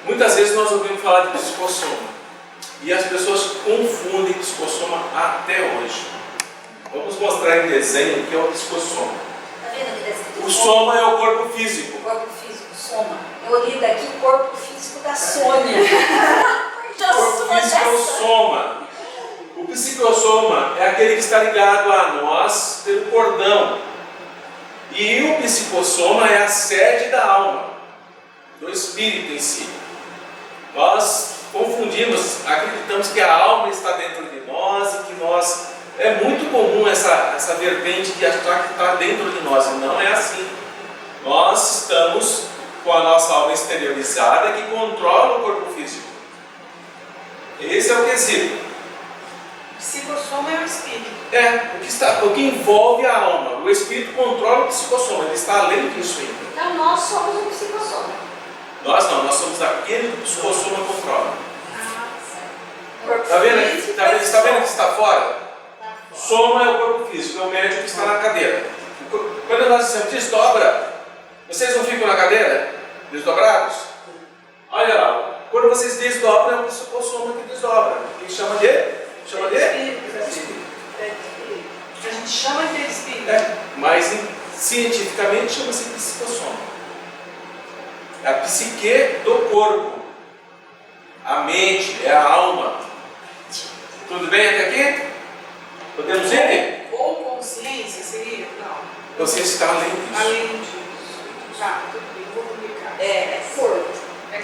Muitas vezes nós ouvimos falar de psicossoma e as pessoas confundem psicossoma até hoje. Vamos mostrar em desenho o que é o psicossoma. Tá vendo que está escrito? O soma é o corpo físico. O corpo físico, soma. Eu li daqui o corpo físico da Sônia. O corpo físico é o soma. O psicossoma é aquele que está ligado a nós pelo cordão. E o psicossoma é a sede da alma, do espírito em si. Nós confundimos, acreditamos que a alma está dentro de nós e que nós... É muito comum essa vertente de achar que está dentro de nós, e não é assim. Nós estamos com a nossa alma exteriorizada que controla o corpo físico. Esse é o quesito. Psicossoma é o espírito. O que envolve a alma. O espírito controla o psicossoma, ele está além disso ainda. Então nós somos o psicossoma. Nós não, nós somos aquele que o psicossoma controla. Corpo Está vendo? físico, Está vendo que está fora? Tá. Soma é o corpo físico, é o médico que está na cadeira. Quando nós dizemos desdobra, vocês não ficam na cadeira? Desdobrados? Olha lá, quando vocês desdobram, é o psicossoma que desdobra. Que chama de? Espírito. A gente chama de espírito. Mas cientificamente chama-se psicossoma. É a psique do corpo. A mente, é a alma. Tudo bem até aqui? Podemos ir? Ou consciência seria? Não. Você está além disso. Além disso. Tá, tudo bem, vou publicar. É corpo. É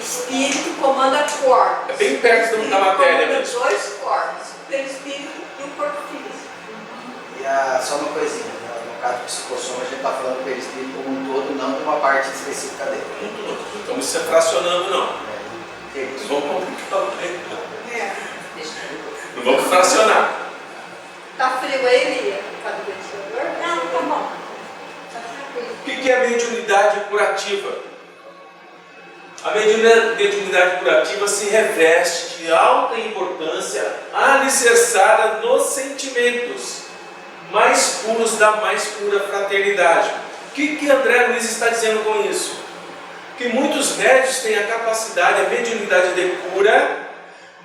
Espírito comanda corpos. É bem perto da matéria comanda mesmo. dois corpos, o perispírito e o corpo físico. E só uma coisinha, né? No caso do psicossoma, a gente está falando do perispírito como um todo, não de uma parte específica dele. Não estamos se fracionando, não. Isso. Não vamos complicar o tempo. Não Deixa vamos fracionar. Tá frio aí, Lia? Tá do ventilador? Não, tá bom. Tá tranquilo. O que é a mediunidade curativa? A mediunidade curativa se reveste de alta importância, alicerçada nos sentimentos mais puros da mais pura fraternidade. O que André Luiz está dizendo com isso? Que muitos médiuns têm a capacidade, a mediunidade de cura,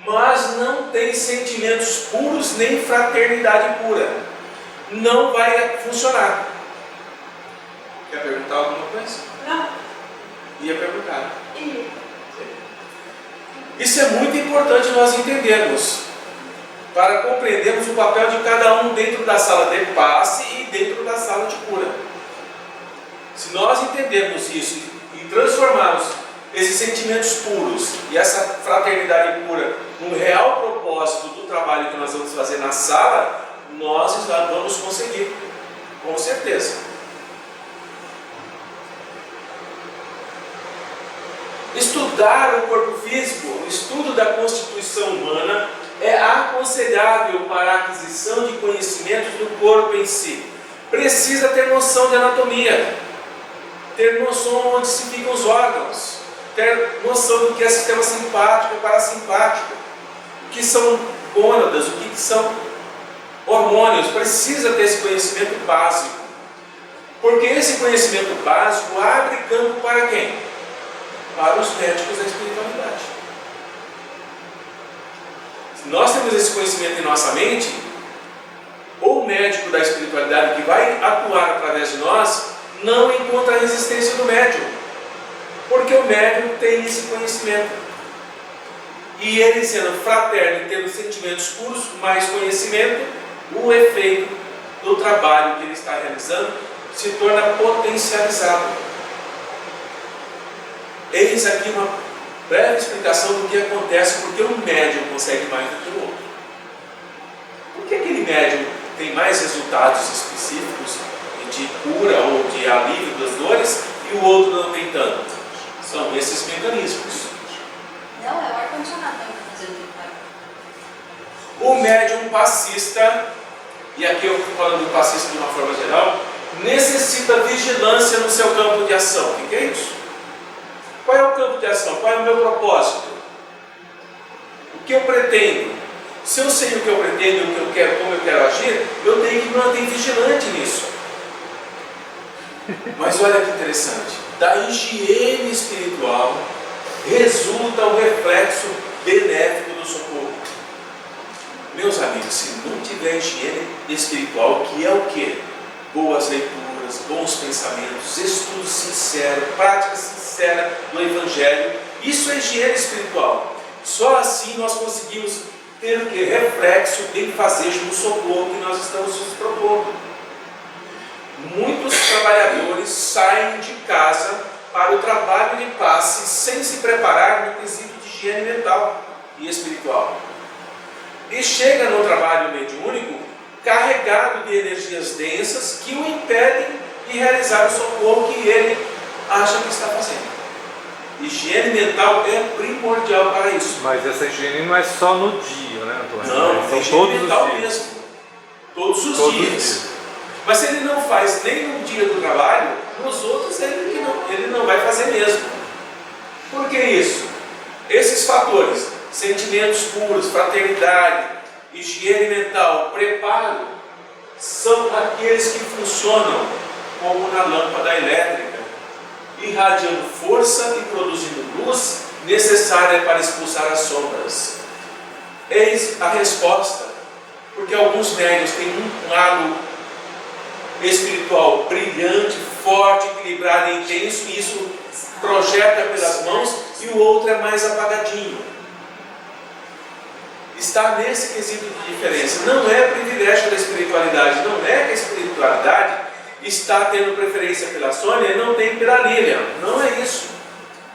mas não têm sentimentos puros nem fraternidade pura. Não vai funcionar. Quer perguntar alguma coisa? Não. Ia perguntar. Isso é muito importante nós entendermos, para compreendermos o papel de cada um dentro da sala de passe e dentro da sala de cura. Se nós entendermos isso e transformarmos esses sentimentos puros e essa fraternidade pura no real propósito do trabalho que nós vamos fazer na sala, nós já vamos conseguir, com certeza. Estudar o corpo físico, o estudo da constituição humana, é aconselhável para a aquisição de conhecimentos do corpo em si. Precisa ter noção de anatomia, ter noção onde se ficam os órgãos, ter noção do que é sistema simpático e parasimpático, o que são gônadas, o que são hormônios. Precisa ter esse conhecimento básico, porque esse conhecimento básico abre campo para quem? Para os médicos da espiritualidade. Se nós temos esse conhecimento em nossa mente, o médico da espiritualidade que vai atuar através de nós não encontra a resistência do médium, porque o médium tem esse conhecimento. E ele, sendo fraterno e tendo sentimentos puros, mais conhecimento, o efeito do trabalho que ele está realizando se torna potencializado. Eis aqui uma breve explicação do que acontece, porque um médium consegue mais do que o outro. Por que aquele médium tem mais resultados específicos de cura ou de alívio das dores e o outro não tem tanto? São esses mecanismos. Não, é o ar-condicionado que está fazendo isso. O médium passista, e aqui eu estou falando do passista de uma forma geral, necessita vigilância no seu campo de ação. O que é isso? Qual é o campo de ação? Qual é o meu propósito? O que eu pretendo? Se eu sei o que eu pretendo, o que eu quero, como eu quero agir, eu tenho que me manter vigilante nisso. Mas olha que interessante, da higiene espiritual resulta o reflexo benéfico do socorro. Meus amigos, se não tiver higiene espiritual, que é o quê? Boas leituras, bons pensamentos, estudo sincero, prática sincera do Evangelho, isso é higiene espiritual. Só assim nós conseguimos ter o quê? Reflexo bem fazejo no socorro que nós estamos nos propondo. Muitos trabalhadores saem de casa para o trabalho de passe sem se preparar no quesito de higiene mental e espiritual. E chega no trabalho mediúnico carregado de energias densas que o impedem de realizar o socorro que ele acha que está fazendo. Higiene mental é primordial para isso. Mas essa higiene não é só no dia, né, Antônio? Não, são higiene todos mental os dias. mesmo. Todos os dias. Mas se ele não faz nem no dia do trabalho, nos outros ele não vai fazer mesmo. Por que isso? Esses fatores, sentimentos puros, fraternidade, higiene mental, preparo, são aqueles que funcionam como na lâmpada elétrica, irradiando força e produzindo luz necessária para expulsar as sombras. Eis a resposta, porque alguns médiuns têm um halo espiritual brilhante, forte, equilibrado e intenso, e isso projeta pelas mãos, e o outro é mais apagadinho. Está nesse quesito de diferença. Não é privilégio da espiritualidade, não é que a espiritualidade está tendo preferência pela Sônia e não tem pela Lília. Não é isso.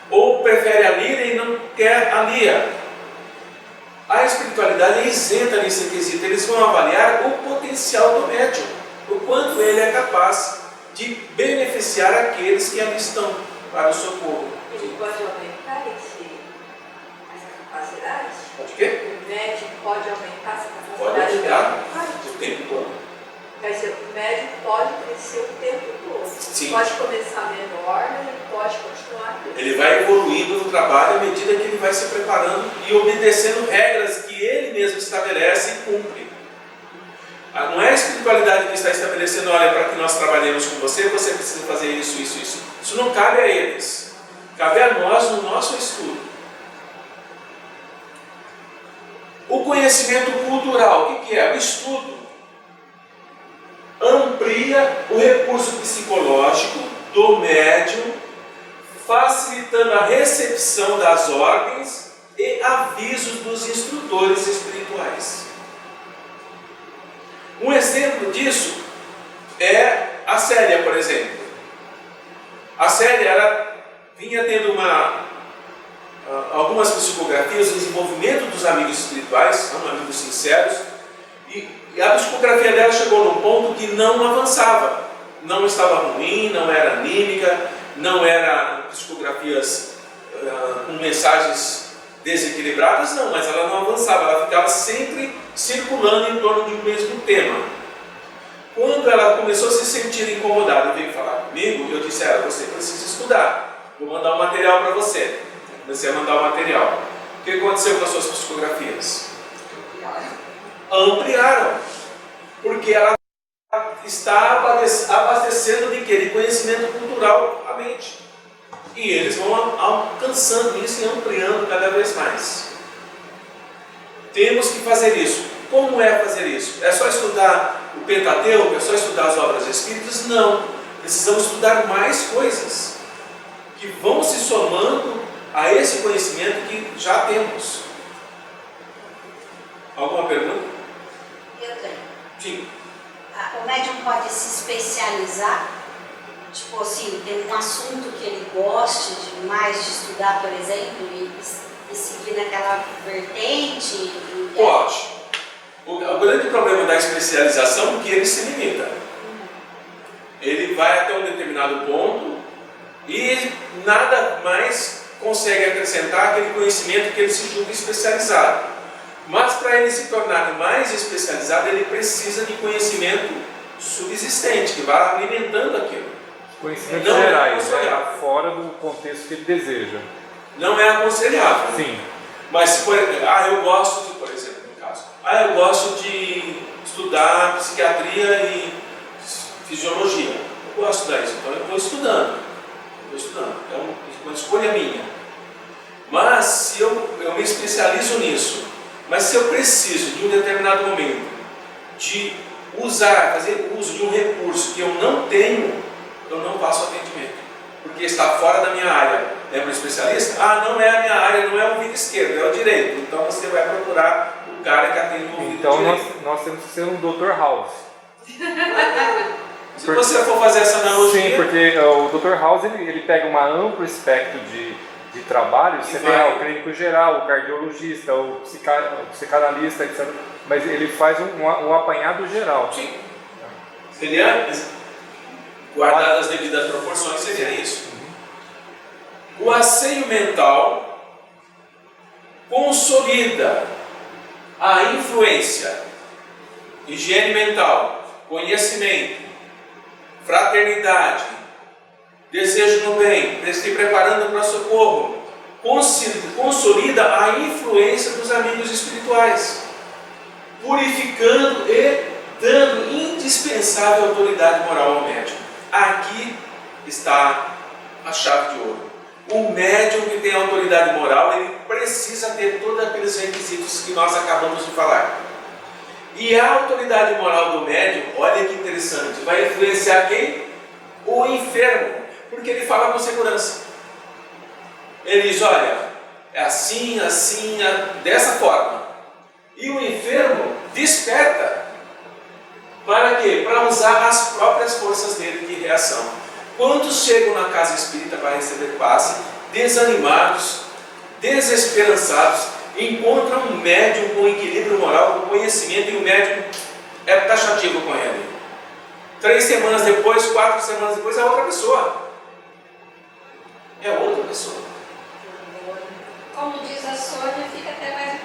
Ou prefere a Lília e não quer a Lia. A espiritualidade é isenta nesse quesito. Eles vão avaliar o potencial do médium, o quanto ele é capaz de beneficiar aqueles que ali estão para o socorro. Ele pode aumentar essa capacidade? Pode o quê? O médico pode aumentar essa Pode capacidade? aumentar o tempo todo. Quer dizer, o médico pode crescer o tempo todo. Sim. Pode começar menor, mas ele pode continuar crescendo. Ele vai evoluindo no trabalho à medida que ele vai se preparando e obedecendo regras que ele mesmo estabelece e cumpre. Não é a espiritualidade que está estabelecendo, olha, para que nós trabalhemos com você, você precisa fazer isso, isso, isso. Isso não cabe a eles. Cabe a nós no nosso estudo. O conhecimento cultural, o que é? O estudo amplia o recurso psicológico do médium, facilitando a recepção das ordens e avisos dos instrutores espirituais. Um exemplo disso é a Célia, por exemplo. A Célia, ela vinha tendo algumas psicografias, desenvolvimento dos amigos espirituais, são amigos sinceros, e a psicografia dela chegou num ponto que não avançava. Não estava ruim, não era anímica, não era psicografias com mensagens desequilibradas, não, mas ela não avançava, ela ficava sempre circulando em torno de um mesmo tema. Quando ela começou a se sentir incomodada e veio falar comigo, eu disse a ela, você precisa estudar, vou mandar um material para você. Comecei a mandar o material. O que aconteceu com as suas psicografias? Ampliaram, porque ela está abastecendo de quê? De conhecimento cultural a mente. E eles vão alcançando isso e ampliando cada vez mais. Temos que fazer isso. Como é fazer isso? É só estudar o Pentateuco? É só estudar as obras espíritas? Não. Precisamos estudar mais coisas que vão se somando a esse conhecimento que já temos. Alguma pergunta? Eu tenho. Sim. O médium pode se especializar? Tipo assim, tem um assunto que ele goste demais de estudar, por exemplo, e seguir naquela vertente? Pode. O grande problema da especialização é que ele se limita. Ele vai até um determinado ponto e nada mais consegue acrescentar aquele conhecimento que ele se julga especializado. Mas para ele se tornar mais especializado, ele precisa de conhecimento subsistente, que vá alimentando aquilo. Conhecimentos gerais, fora do contexto que ele deseja. Não é aconselhável. Sim. Mas se eu gosto de, por exemplo, no caso, eu gosto de estudar psiquiatria e fisiologia. Eu gosto disso, então eu estou estudando. É uma escolha minha. Mas se eu me especializo nisso, mas se eu preciso de um determinado momento de fazer uso de um recurso que eu não tenho, eu não faço atendimento, porque está fora da minha área. É para o especialista? Não é a minha área, não é o ouvido esquerdo, é o direito. Então você vai procurar o cara que atende o ouvido Então direito. nós temos que ser um Dr. House. Se você for fazer essa analogia... Sim, porque o Dr. House ele pega um amplo espectro de trabalho. Você tem o clínico geral, o cardiologista, o psicanalista, etc. Mas ele faz um apanhado geral. Sim. Seria, guardadas as devidas proporções, seria isso. O asseio mental consolida a influência, higiene mental, conhecimento, fraternidade, desejo no bem, se preparando para socorro, consolida a influência dos amigos espirituais, purificando e dando indispensável autoridade moral ao médium. Aqui está a chave de ouro. O médium que tem autoridade moral, ele precisa ter todos aqueles requisitos que nós acabamos de falar. E a autoridade moral do médium, olha que interessante, vai influenciar quem? O enfermo, porque ele fala com segurança. Ele diz, olha, é assim, assim, dessa forma. E o enfermo desperta. Para quê? Para usar as próprias forças dele de reação. Quantos chegam na casa espírita para receber passe, desanimados, desesperançados, encontram um médium com equilíbrio moral, com conhecimento, e o médium é taxativo com ele. 3 semanas depois, 4 semanas depois, é outra pessoa. É outra pessoa. Como diz a Sônia, fica até mais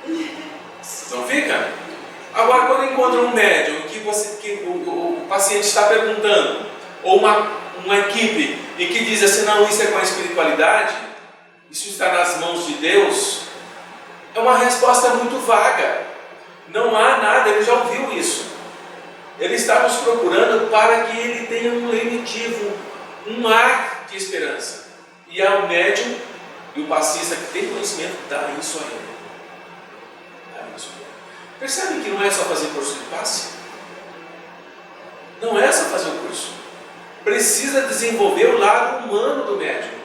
bonito. Não fica? Agora, quando encontra um médium que o paciente está perguntando, ou uma equipe, e que diz assim, não, isso é com a espiritualidade, isso está nas mãos de Deus, é uma resposta muito vaga. Não há nada, ele já ouviu isso. Ele está nos procurando para que ele tenha um lenitivo, um ar de esperança. E é o médium e o passista que tem conhecimento dá isso a ele. Dá isso a ele. Percebem que não é só fazer curso de passe? Não é só fazer o curso. Precisa desenvolver o lado humano do médium.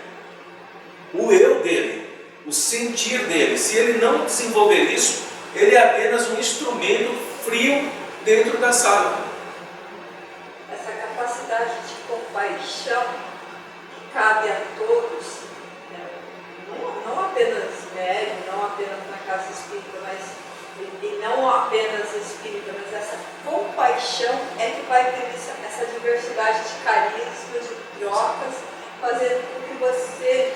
O eu dele, o sentir dele. Se ele não desenvolver isso, ele é apenas um instrumento frio dentro da sala. Essa capacidade de compaixão que cabe a todos, né? Não apenas médium, não apenas na casa espírita, mas e não apenas espírita, mas essa compaixão é que vai ter essa diversidade de carisma, de trocas, fazendo com que você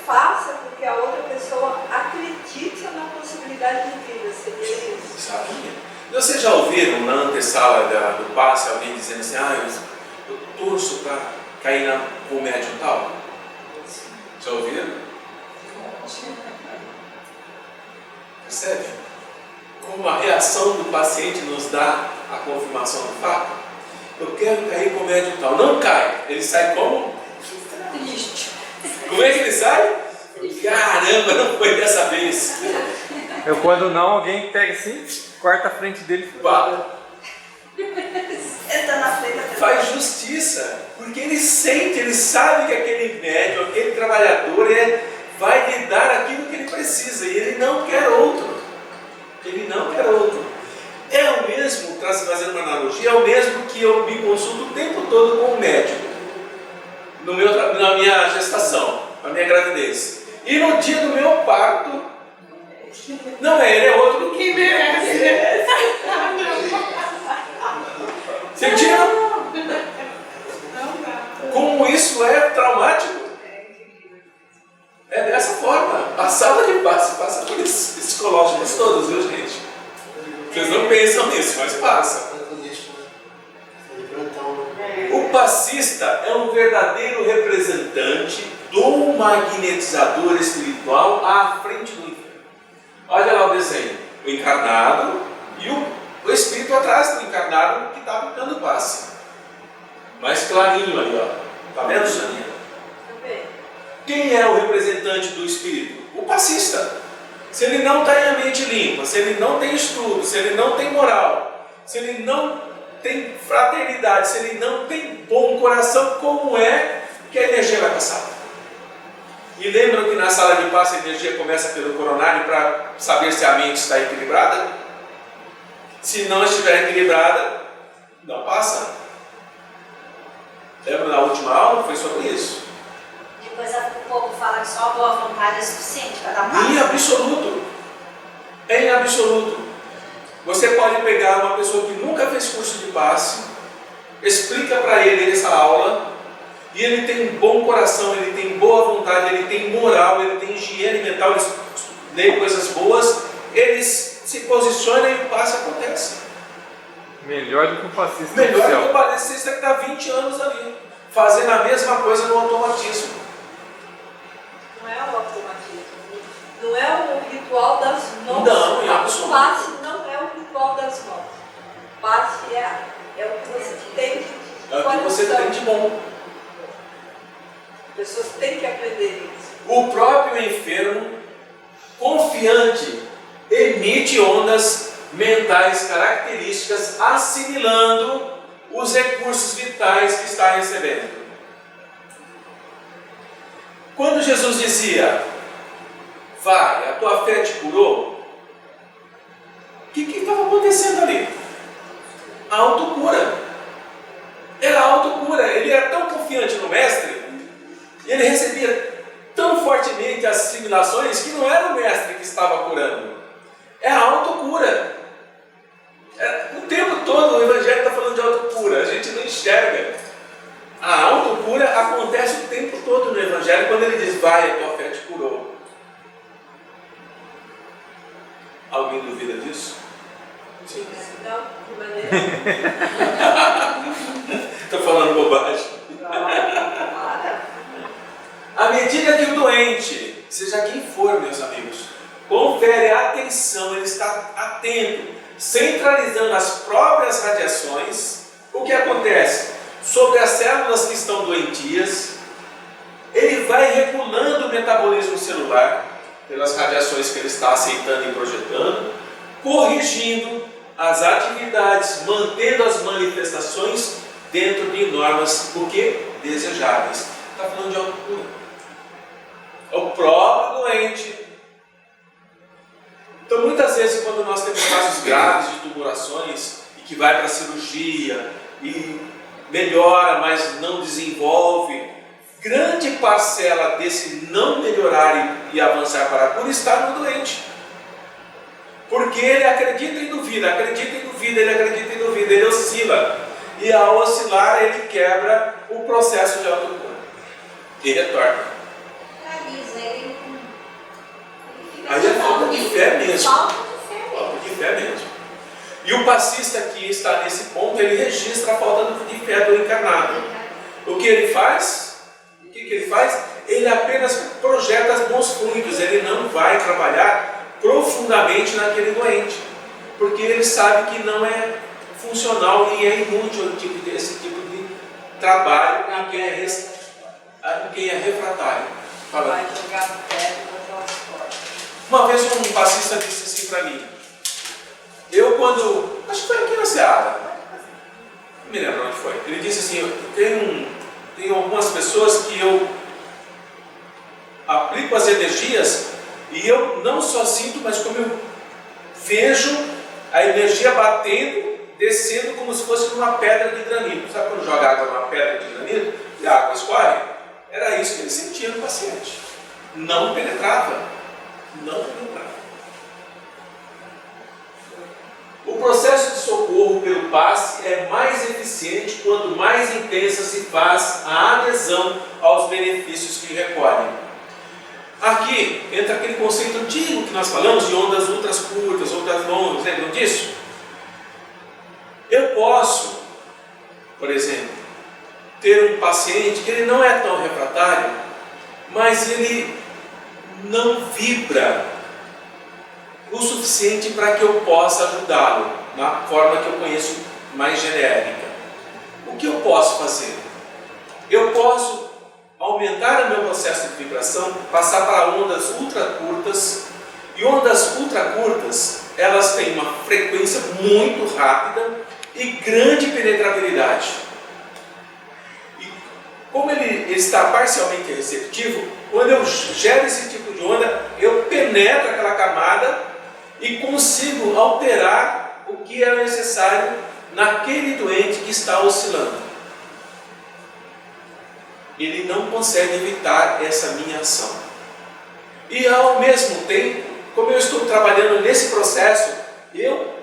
faça com que a outra pessoa acredite na possibilidade de vida. Seria isso. Exatamente. Vocês já ouviram na antessala do passe alguém dizendo assim, eu torço para cair com o médium tal? Já ouviram? Percebe? Como a reação do paciente nos dá a confirmação do fato. Eu quero cair com o médium tal. Não cai. Ele sai como? Triste. Como é que ele sai? Caramba, não foi dessa vez. Quando não, alguém pega assim, corta a frente dele e fala. Senta na frente da Faz justiça. Porque ele sente, ele sabe que aquele médium, aquele trabalhador vai lhe dar aquilo que ele precisa. E ele não quer outro. Ele não quer outro. É o mesmo, fazendo uma analogia, é o mesmo que eu me consulto o tempo todo com o médico na minha gestação, na minha gravidez. E no dia do meu parto, não é ele, é outro que merece. Sentiram? Como isso é traumático? É dessa forma. A sala de passe passa por esses psicológicos todos, viu, gente? Vocês não pensam nisso, mas passa. O passista é um verdadeiro representante do magnetizador espiritual à frente do inferno. Olha lá o desenho. O encarnado e o espírito atrás do encarnado que está aplicando o passe. Mais clarinho ali, ó. Tá vendo, Janina? Quem é o representante do Espírito? O passista. Se ele não está em a mente limpa, se ele não tem estudo, se ele não tem moral, se ele não tem fraternidade, se ele não tem bom coração, como é que a energia vai passar? E lembram que na sala de passe a energia começa pelo coronário para saber se a mente está equilibrada? Se não estiver equilibrada, não passa. Lembra na última aula? Foi sobre isso. Depois o povo fala que só a boa vontade é suficiente para dar paz. Em absoluto. Em absoluto. Você pode pegar uma pessoa que nunca fez curso de passe, explica para ele essa aula, e ele tem bom coração, ele tem boa vontade, ele tem moral, ele tem higiene mental, ele lê coisas boas, eles se posicionam e o passe acontece. Melhor do que um passista Melhor oficial. que o passista que está 20 anos ali, fazendo a mesma coisa no automatismo. Não é o automatismo, não é o ritual das mãos. Não, em O absoluto. passe não é o ritual das mãos. O passe é o que você tem de É o que você tem de bom. As pessoas têm que aprender isso. O próprio enfermo, confiante, emite ondas mentais características, assimilando os recursos vitais que está recebendo. Quando Jesus dizia, vai, a tua fé te curou, o que estava acontecendo ali? A autocura. Era a autocura. Ele era tão confiante no mestre, e ele recebia tão fortemente as assimilações, que não era o mestre que estava curando. É a autocura. O tempo todo o Evangelho está falando de autocura, a gente não enxerga. A autocura acontece o tempo todo no Evangelho, quando ele diz, vai, a tua fé te curou. Alguém duvida disso? Sim. Não, de maneira. Estou falando bobagem. À medida que o doente, seja quem for, meus amigos, confere atenção, ele está atento, centralizando as próprias radiações, o que acontece? Sobre as células que estão doentias, ele vai regulando o metabolismo celular, pelas radiações que ele está aceitando e projetando, corrigindo as atividades, mantendo as manifestações dentro de normas, o que? Desejáveis. Está falando de autocura. É o próprio doente. Então, muitas vezes, quando nós temos casos graves de tumorações e que vai para a cirurgia e melhora, mas não desenvolve, grande parcela desse não melhorar e avançar para a cura está no doente. Porque ele acredita e duvida, ele acredita e duvida, ele oscila. E ao oscilar, ele quebra o processo de autocura e retorna. Aí é falta de fé mesmo. Falta de fé mesmo. E o passista que está nesse ponto, ele registra a falta de fé do encarnado. O que ele faz? Ele apenas projeta os bons fluidos, ele não vai trabalhar profundamente naquele doente, porque ele sabe que não é funcional e é inútil esse tipo de trabalho em quem é refratário. Vai jogar no pé e botar elas fora. Uma vez um passista disse assim para mim, acho que foi aqui na Seara, não me lembro onde foi, ele disse assim, tem algumas pessoas que eu aplico as energias e eu não só sinto, mas como eu vejo a energia batendo, descendo como se fosse numa pedra de granito. Sabe quando joga água numa pedra de granito e a água escorre? Era isso que ele sentia no paciente. Não penetrava. O processo de socorro pelo passe é mais eficiente quanto mais intensa se faz a adesão aos benefícios que recolhem. Aqui entra aquele conceito antigo que nós falamos de ondas ultras curtas, ondas longas, lembram disso? Eu posso, por exemplo, ter um paciente que ele não é tão refratário, mas ele não vibra o suficiente para que eu possa ajudá-lo na forma que eu conheço mais genérica. O que eu posso fazer? Eu posso aumentar o meu processo de vibração, passar para ondas ultra curtas. E ondas ultra curtas, elas têm uma frequência muito rápida e grande penetrabilidade. E como ele está parcialmente receptivo, quando eu gero esse tipo de onda, eu penetro aquela camada e consigo alterar o que é necessário naquele doente que está oscilando. Ele não consegue evitar essa minha ação. E ao mesmo tempo, como eu estou trabalhando nesse processo, eu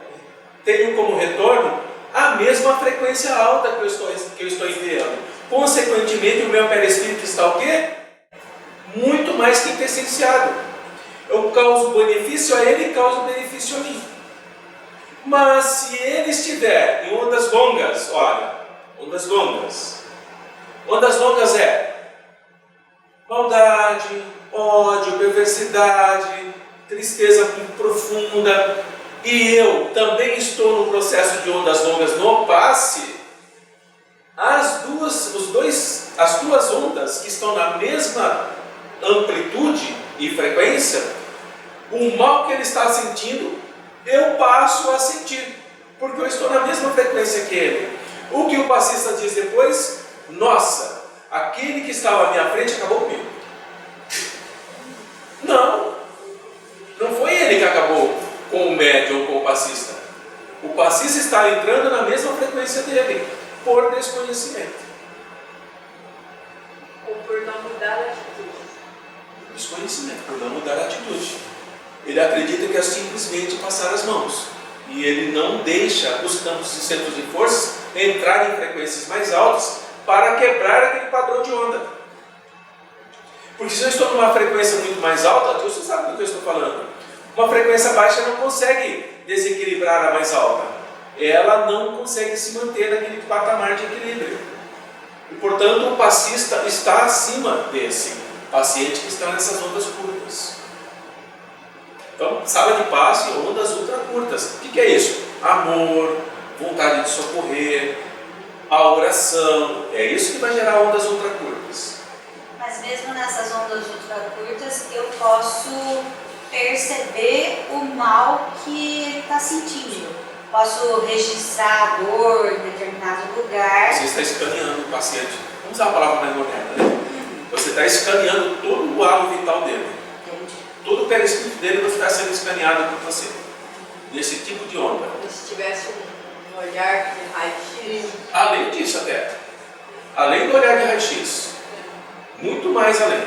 tenho como retorno a mesma frequência alta que eu estou enviando. Consequentemente, o meu perispírito está o quê? Muito mais que quintessenciado. Eu causo benefício a ele e causo benefício a mim. Mas se ele estiver em ondas longas, olha, ondas longas. Ondas longas é maldade, ódio, perversidade, tristeza muito profunda, e eu também estou no processo de ondas longas no passe, as duas ondas que estão na mesma amplitude e frequência, o mal que ele está sentindo, eu passo a sentir, porque eu estou na mesma frequência que ele. O que o passista diz depois? Nossa, aquele que estava à minha frente acabou comigo. Não foi ele que acabou com o médium ou com o passista. O passista está entrando na mesma frequência dele, por desconhecimento. Ou por não mudar a atitude. Desconhecimento, por não mudar a atitude. Ele acredita que é simplesmente passar as mãos. E ele não deixa os campos e centros de força entrar em frequências mais altas para quebrar aquele padrão de onda. Porque se eu estou numa frequência muito mais alta, você sabe do que eu estou falando. Uma frequência baixa não consegue desequilibrar a mais alta. Ela não consegue se manter naquele patamar de equilíbrio. E, portanto, o passista está acima desse paciente que está nessas ondas curtas. Então, sala de passe, ondas ultra curtas. O que é isso? Amor, vontade de socorrer, a oração. É isso que vai gerar ondas ultra curtas. Mas mesmo nessas ondas ultra curtas, eu posso perceber o mal que ele está sentindo. Posso registrar a dor em determinado lugar. Você está escaneando o paciente. Vamos usar a palavra mais moderna, né? Você está escaneando todo o halo vital dele. Entendi. Todo o perispírito dele está sendo escaneado por você. Nesse tipo de onda. Se tivesse um olhar de raio-x. Além disso até. Além do olhar de raio-x. Muito mais além.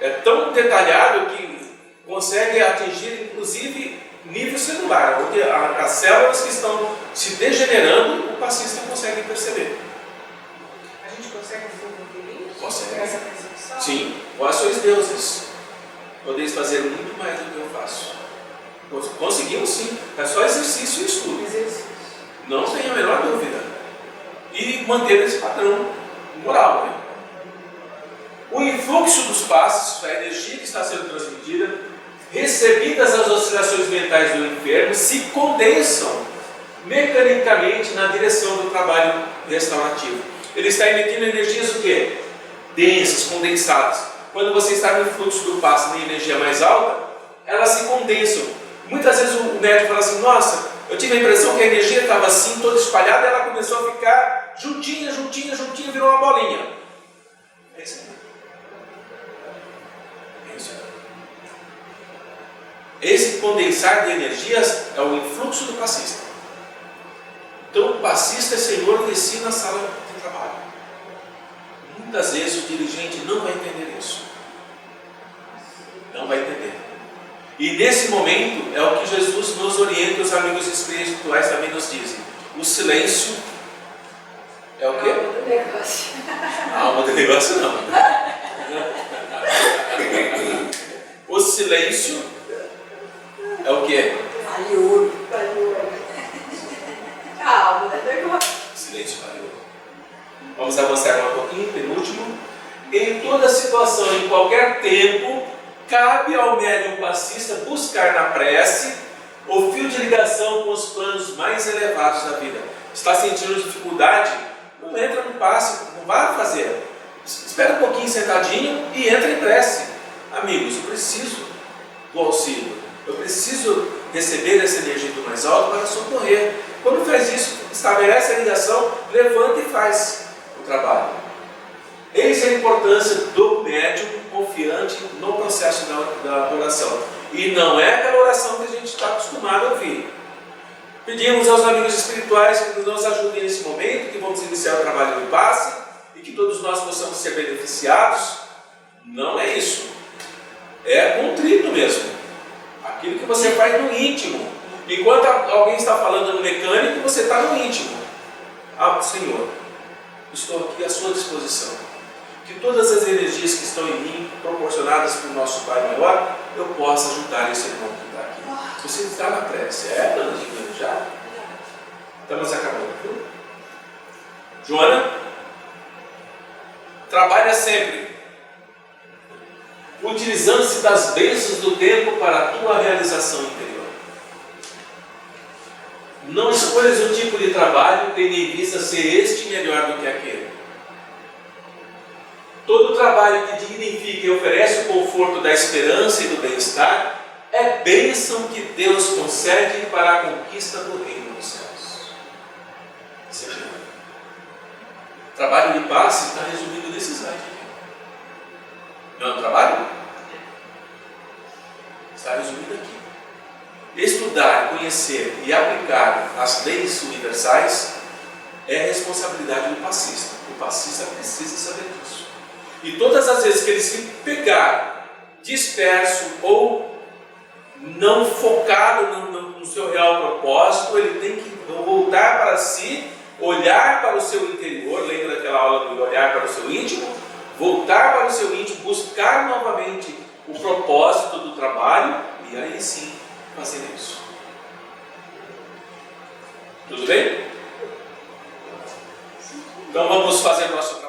É tão detalhado que consegue atingir inclusive nível celular, onde as células que estão se degenerando, o passista consegue perceber. A gente consegue desenvolver isso? Consegue. Essa percepção? Sim, vós sois deuses. Podeis fazer muito mais do que eu faço. Conseguimos sim, é só exercício e estudo. Exercício. Não tenho a menor dúvida. E manter esse padrão moral. Né? O influxo dos passos, a energia que está sendo transmitida, recebidas as oscilações mentais do enfermo, se condensam mecanicamente na direção do trabalho restaurativo. Ele está emitindo energias o quê? Densas, condensadas. Quando você está no fluxo do passe de energia mais alta, elas se condensam. Muitas vezes o médico fala assim, nossa, eu tive a impressão que a energia estava assim, toda espalhada, e ela começou a ficar juntinha, virou uma bolinha. É isso aí. Esse condensar de energias é o influxo do passista. Então o passista é senhor de si na sala de trabalho. Muitas vezes o dirigente não vai entender isso. Não vai entender. E nesse momento é o que Jesus nos orienta, os amigos espirituais também nos dizem. O silêncio é o quê? A alma do negócio. A alma do negócio não. O silêncio é o quê? Vale ouro. A alma do negócio. Silêncio vale ouro. Vamos avançar um pouquinho, penúltimo. Em toda situação, em qualquer tempo, cabe ao médium passista buscar na prece o fio de ligação com os planos mais elevados da vida. Está sentindo dificuldade? Não entra no passe, não vai fazer. Espera um pouquinho sentadinho e entra em prece. Amigos, eu preciso do auxílio. Eu preciso receber essa energia do mais alto para socorrer. Quando faz isso, estabelece a ligação, levanta e faz o trabalho. Eis a importância do médium confiante no processo da oração. E não é aquela oração que a gente está acostumado a ouvir. Pedimos aos amigos espirituais que nos ajudem nesse momento, que vamos iniciar o trabalho do passe e que todos nós possamos ser beneficiados. Não é isso. É contrito mesmo. Aquilo que você faz no íntimo. Enquanto alguém está falando no mecânico, você está no íntimo. Ah, Senhor, estou aqui à sua disposição. Que todas as energias que estão em mim, proporcionadas pelo nosso Pai Maior, eu possa ajudar esse irmão que está aqui. Você está na prece. É, dona Gina, já? Estamos acabando, viu? Joana, trabalha sempre, utilizando-se das bênçãos do tempo para a tua realização interior. Não escolhas um tipo de trabalho tendo em vista ser este melhor do que aquele. Todo trabalho que dignifica e oferece o conforto da esperança e do bem-estar é bênção que Deus concede para a conquista do reino dos céus. Seja, o trabalho de passe está resumido nesse slide aqui. Não é um trabalho? Está resumido aqui. Estudar, conhecer e aplicar as leis universais é responsabilidade do passista. O passista precisa saber disso. E todas as vezes que ele se pegar disperso ou não focado no seu real propósito, ele tem que voltar para si, olhar para o seu interior. Lembra daquela aula do olhar para o seu íntimo? Voltar para o seu íntimo, buscar novamente o propósito do trabalho e aí sim fazer isso. Tudo bem? Então vamos fazer nosso